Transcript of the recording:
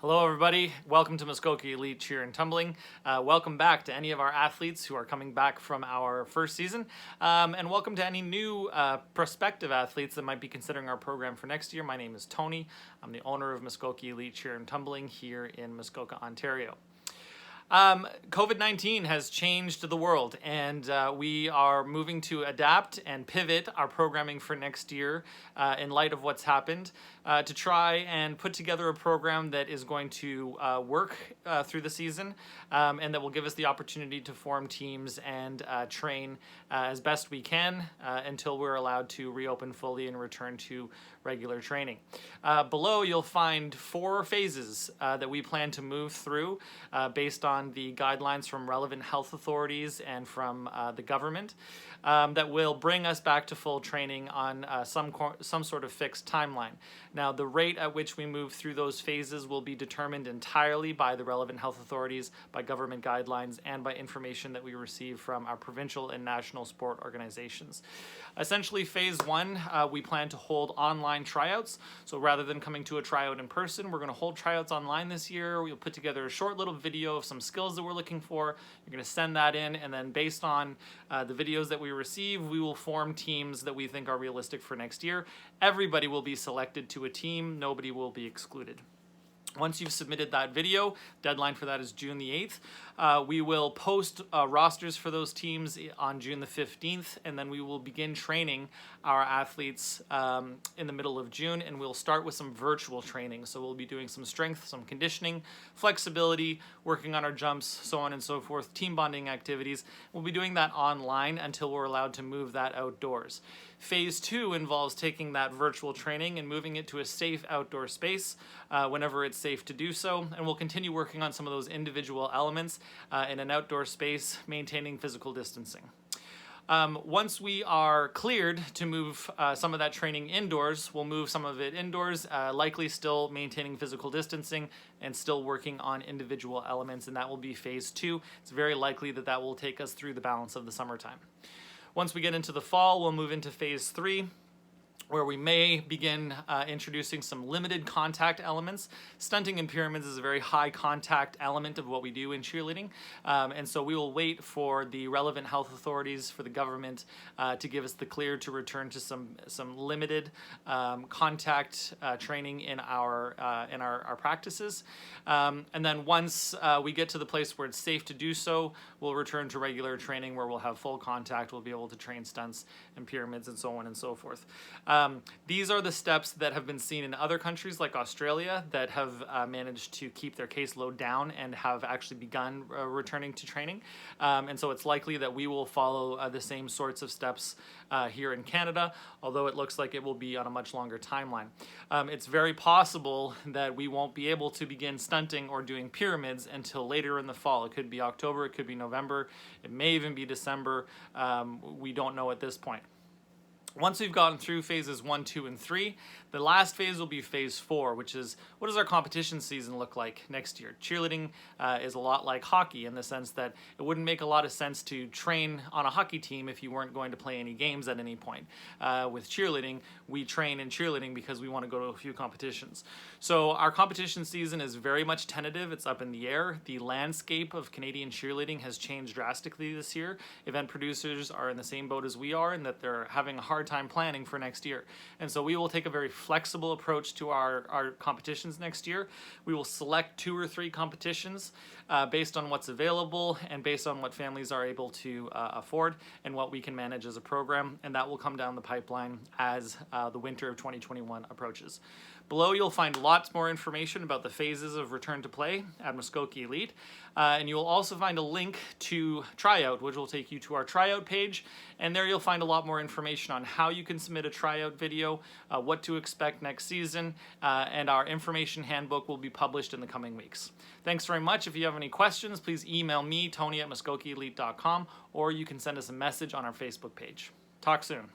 Hello everybody, welcome to Muskoka Elite Cheer and Tumbling. Welcome back to any of our athletes who are coming back from our first season, and welcome to any new prospective athletes that might be considering our program for next year. My name is Tony. I'm the owner of Muskoka Elite Cheer and Tumbling here in Muskoka, Ontario. COVID-19 has changed the world, and we are moving to adapt and pivot our programming for next year in light of what's happened to try and put together a program that is going to work through the season and that will give us the opportunity to form teams and train as best we can until we're allowed to reopen fully and return to regular training. Below you'll find 4 phases that we plan to move through based on the guidelines from relevant health authorities and from the government that will bring us back to full training on some sort of fixed timeline. Now, the rate at which we move through those phases will be determined entirely by the relevant health authorities, by government guidelines, and by information that we receive from our provincial and national sport organizations. Essentially, phase 1, we plan to hold online tryouts. So rather than coming to a tryout in person, we're going to hold tryouts online this year. We'll put together a short little video of some skills that we're looking for. You're going to send that in, and then based on the videos that we receive, we will form teams that we think are realistic for next year. Everybody will be selected to a team. Nobody will be excluded. Once you've submitted that video, deadline for that is June the 8th. We will post rosters for those teams on June the 15th, and then we will begin training our athletes in the middle of June, and we'll start with some virtual training. So we'll be doing some strength, some conditioning, flexibility, working on our jumps, so on and so forth, team bonding activities. We'll be doing that online until we're allowed to move that outdoors. Phase 2 involves taking that virtual training and moving it to a safe outdoor space whenever it's safe to do so, and we'll continue working on some of those individual elements in an outdoor space, maintaining physical distancing. Once we are cleared to move some of that training indoors, we'll move some of it indoors, likely still maintaining physical distancing and still working on individual elements, and that will be phase 2. It's very likely that that will take us through the balance of the summertime. Once we get into the fall, we'll move into phase 3, where we may begin introducing some limited contact elements. Stunting in pyramids is a very high contact element of what we do in cheerleading, and so we will wait for the relevant health authorities, for the government to give us the clear to return to some limited contact training in our practices. And then once we get to the place where it's safe to do so, we'll return to regular training where we'll have full contact. We'll be able to train stunts and pyramids and so on and so forth. These are the steps that have been seen in other countries like Australia that have managed to keep their caseload down and have actually begun returning to training. And so it's likely that we will follow the same sorts of steps here in Canada, although it looks like it will be on a much longer timeline. It's very possible that we won't be able to begin stunting or doing pyramids until later in the fall. It could be October, it could be November, it may even be December. We don't know at this point. Once we've gotten through phases 1, 2, and 3, the last phase will be phase 4, which is what does our competition season look like next year? Cheerleading is a lot like hockey in the sense that it wouldn't make a lot of sense to train on a hockey team if you weren't going to play any games at any point. With cheerleading, we train in cheerleading because we want to go to a few competitions. So our competition season is very much tentative. It's up in the air. The landscape of Canadian cheerleading has changed drastically this year. Event producers are in the same boat as we are in that they're having a hard time planning for next year. And so we will take a very flexible approach to our competitions next year. We will select 2 or 3 competitions based on what's available and based on what families are able to afford and what we can manage as a program, and that will come down the pipeline as the winter of 2021 approaches. Below you'll find lots more information about the phases of return to play at Muskoka Elite, and you'll also find a link to tryout, which will take you to our tryout page, and there you'll find a lot more information on how you can submit a tryout video, what to expect next season, and our information handbook will be published in the coming weeks. Thanks very much. If you have any questions, please email me, Tony@muskokaelite.com, or you can send us a message on our Facebook page. Talk soon.